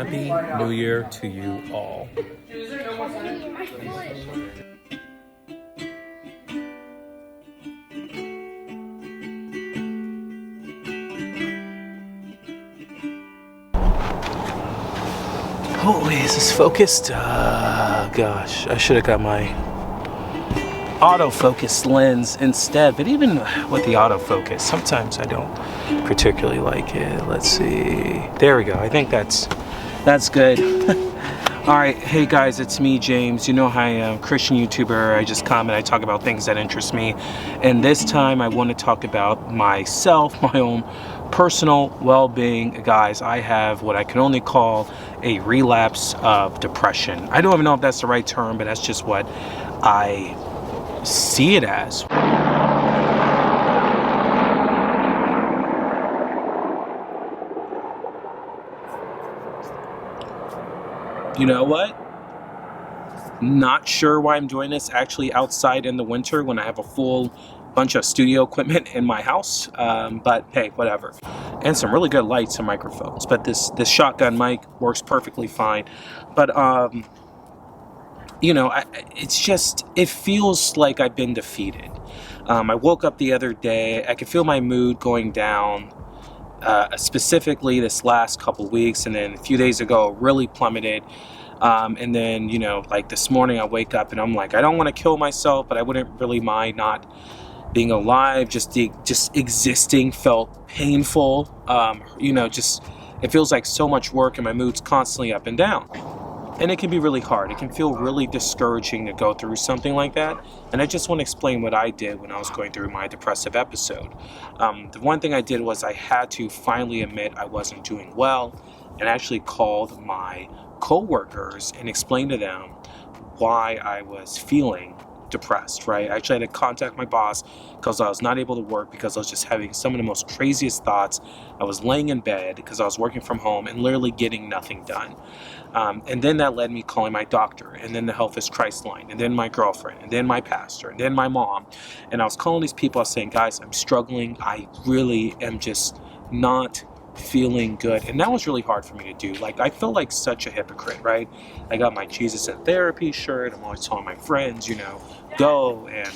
Happy New Year to you all. Holy, is this focused? Gosh, I should have got my autofocus lens instead. But even with the autofocus, sometimes I don't particularly like it. Let's see. There we go. I think that's good. All right, hey guys, it's me, James. You know how I am, Christian YouTuber. I just comment, I talk about things that interest me. And this time I want to talk about myself, my own personal well-being. Guys, I have what I can only call a relapse of depression. I don't even know if that's the right term, but that's just what I see it as. You know what? Not sure why I'm doing this actually outside in the winter when I have a full bunch of studio equipment in my house, but hey, whatever. And some really good lights and microphones, but this shotgun mic works perfectly fine. But you know, it feels like I've been defeated. I woke up the other day, I could feel my mood going down, specifically this last couple weeks, and then a few days ago really plummeted. And then, you know, like this morning I wake up and I'm like, I don't want to kill myself, but I wouldn't really mind not being alive. Just existing felt painful. You know, just it feels like so much work and my mood's constantly up and down. And it can be really hard. It can feel really discouraging to go through something like that. And I just want to explain what I did when I was going through my depressive episode. The one thing I did was I had to finally admit I wasn't doing well, and actually called my co-workers and explained to them why I was feeling depressed, right? I actually had to contact my boss because I was not able to work because I was just having some of the most craziest thoughts. I was laying in bed because I was working from home and literally getting nothing done. And then that led me calling my doctor, and then the Health is Christ line, and then my girlfriend, and then my pastor, and then my mom. And I was calling these people, I was saying, guys, I'm struggling. I really am just not feeling good. And that was really hard for me to do. Like, I feel like such a hypocrite, right? I got my Jesus in Therapy shirt. I'm always telling my friends, you know, go, and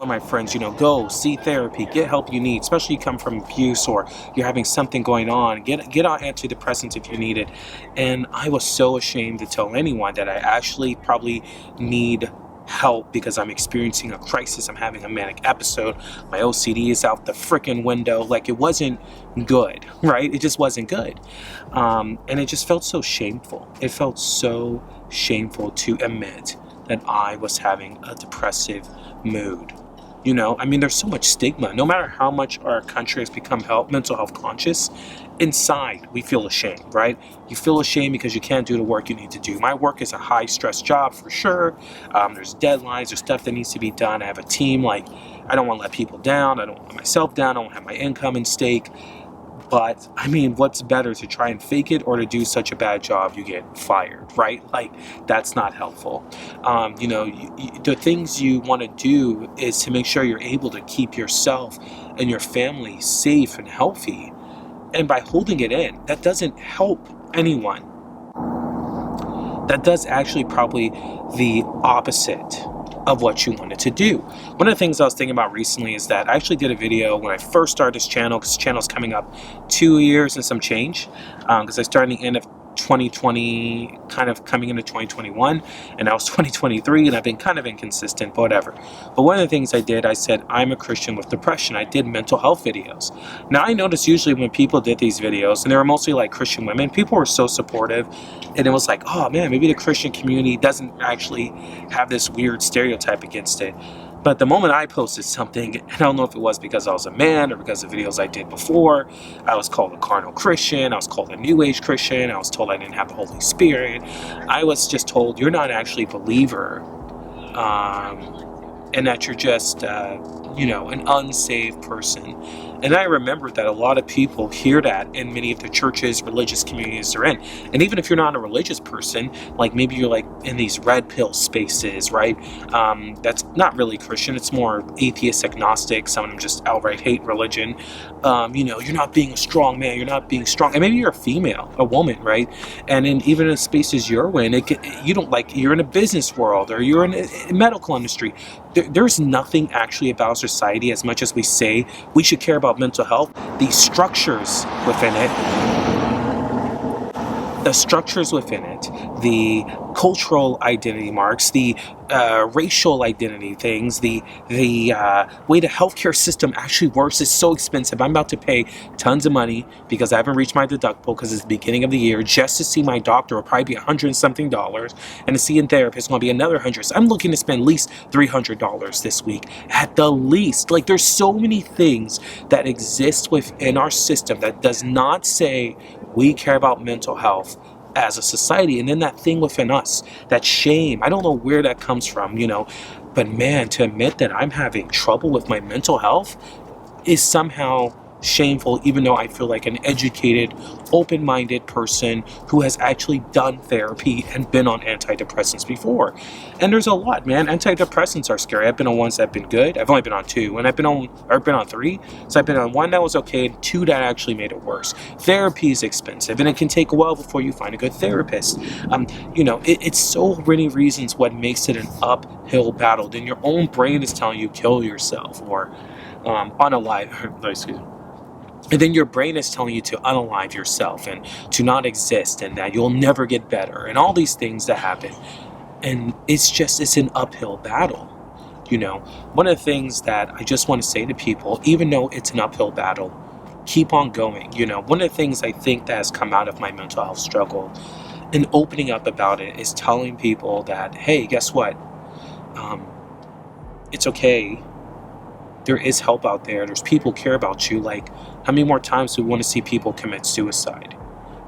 my friends, you know, go see therapy, get help you need, especially you come from abuse or you're having something going on, get on antidepressants if you need it. And I was so ashamed to tell anyone that I actually probably need help because I'm experiencing a crisis. I'm having a manic episode. My OCD is out the freaking window. Like, it wasn't good, right? It just wasn't good. And it just felt so shameful. It felt so shameful to admit that I was having a depressive mood. You know, I mean, there's so much stigma. No matter how much our country has become mental health conscious, inside we feel ashamed, right? You feel ashamed because you can't do the work you need to do. My work is a high stress job for sure. There's deadlines, there's stuff that needs to be done. I have a team. Like, I don't want to let people down. I don't want myself down. I don't have my income in stake. But I mean, what's better, to try and fake it or to do such a bad job you get fired, right? Like, that's not helpful. You know, the things you want to do is to make sure you're able to keep yourself and your family safe and healthy. And by holding it in, that doesn't help anyone. That does actually probably the opposite of what you wanted to do. One of the things I was thinking about recently is that I actually did a video when I first started this channel, because this channel is coming up 2 years and some change, because I started at the end of 2020, kind of coming into 2021, and now it's 2023, and I've been kind of inconsistent, but whatever. But one of the things I did, I said, I'm a Christian with depression. I did mental health videos. Now, I noticed usually when people did these videos, and they were mostly like Christian women, people were so supportive, and it was like, oh man, maybe the Christian community doesn't actually have this weird stereotype against it. But the moment I posted something, and I don't know if it was because I was a man or because of videos I did before, I was called a carnal Christian, I was called a New Age Christian, I was told I didn't have the Holy Spirit. I was just told, you're not actually a believer, and that you're just, you know, an unsaved person. And I remember that a lot of people hear that in many of the churches, religious communities they're in. And even if you're not a religious person, like maybe you're like in these red pill spaces, right? That's not really Christian. It's more atheist, agnostic. Some of them just outright hate religion. You're not being a strong man. You're not being strong. And maybe you're a female, a woman, right? And even in spaces you're in, you don't like, you're in a business world or you're in a medical industry. There's nothing actually about society as much as we say we should care about mental health. These structures within it, the cultural identity marks, the racial identity things, the way the healthcare system actually works is so expensive. I'm about to pay tons of money because I haven't reached my deductible because it's the beginning of the year. Just to see my doctor will probably be $100 and something, and to see a therapist will be another $100. So I'm looking to spend at least $300 this week at the least. Like, there's so many things that exist within our system that does not say we care about mental health as a society. And then that thing within us, that shame, I don't know where that comes from, but man, to admit that I'm having trouble with my mental health is somehow shameful, even though I feel like an educated, open-minded person who has actually done therapy and been on antidepressants before. And there's a lot, man. Antidepressants are scary. I've been on ones that have been good. I've only been on 2, and I've been on 3. So I've been on 1 that was okay, and 2 that actually made it worse. Therapy is expensive, and it can take a while before you find a good therapist. It's so many reasons what makes it an uphill battle. Then your own brain is telling you kill yourself or unalive. Excuse me. And then your brain is telling you to unalive yourself and to not exist and that you'll never get better and all these things that happen. And it's an uphill battle. One of the things that I just want to say to people, even though it's an uphill battle, keep on going. One of the things I think that has come out of my mental health struggle and opening up about it is telling people that, hey, guess what? It's okay. There is help out there. There's people who care about you. Like, how many more times do we want to see people commit suicide?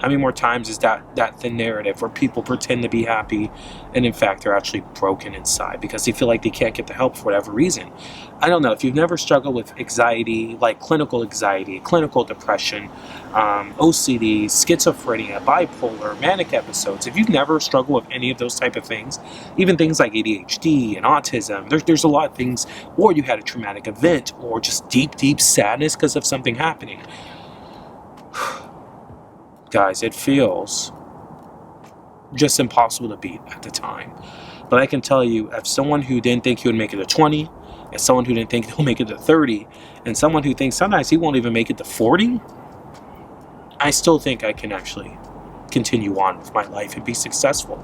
How many more times is that the narrative where people pretend to be happy and in fact they're actually broken inside because they feel like they can't get the help for whatever reason? I don't know. If you've never struggled with anxiety, like clinical anxiety, clinical depression, OCD, schizophrenia, bipolar, manic episodes, if you've never struggled with any of those type of things, even things like ADHD and autism, there's a lot of things, or you had a traumatic event or just deep sadness because of something happening. Guys, it feels just impossible to beat at the time. But I can tell you, as someone who didn't think he would make it to 20, as someone who didn't think he'll make it to 30, and someone who thinks sometimes he won't even make it to 40, I still think I can actually continue on with my life and be successful.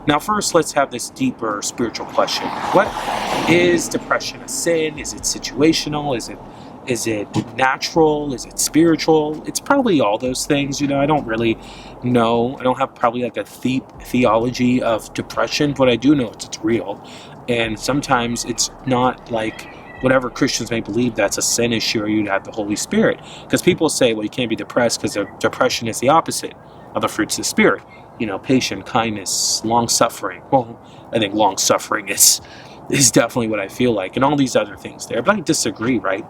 Now, first, let's have this deeper spiritual question. What is depression? A sin? Is it situational? Is it natural? Is it spiritual? It's probably all those things. I don't really know. I don't have probably like a theology of depression, but I do know it's real. And sometimes it's not like whatever Christians may believe that's a sin issue or you'd have the Holy Spirit. Because people say, well, you can't be depressed because depression is the opposite of the fruits of the Spirit. Patience, kindness, long-suffering. Well, I think long-suffering is definitely what I feel like, and all these other things there. But I disagree, right?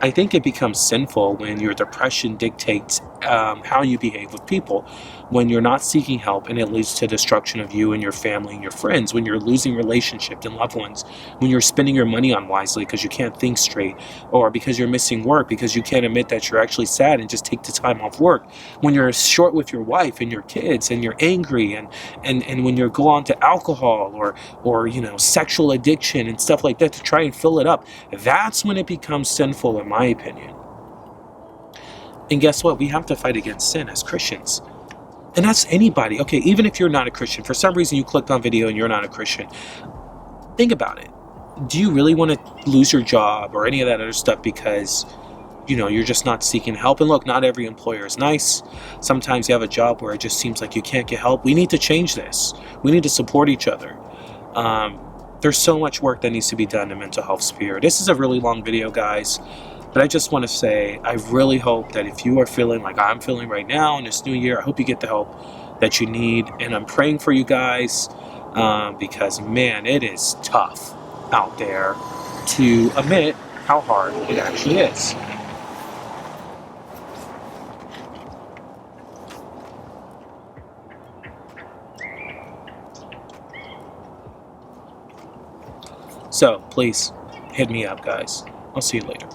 I think it becomes sinful when your depression dictates how you behave with people, when you're not seeking help and it leads to destruction of you and your family and your friends, when you're losing relationships and loved ones, when you're spending your money unwisely because you can't think straight, or because you're missing work because you can't admit that you're actually sad and just take the time off work, when you're short with your wife and your kids and you're angry, and when you go on to alcohol or sexual addiction and stuff like that to try and fill it up. That's when it becomes sinful, in my opinion. And guess what? We have to fight against sin as Christians. And that's anybody. Okay, even if you're not a Christian, for some reason you clicked on video and you're not a Christian, think about it. Do you really want to lose your job or any of that other stuff because, you're just not seeking help? And look, not every employer is nice. Sometimes you have a job where it just seems like you can't get help. We need to change this. We need to support each other. There's so much work that needs to be done in mental health sphere. This is a really long video, guys. But I just want to say, I really hope that if you are feeling like I'm feeling right now in this new year, I hope you get the help that you need. And I'm praying for you guys because, man, it is tough out there to admit how hard it actually is. So please hit me up, guys. I'll see you later.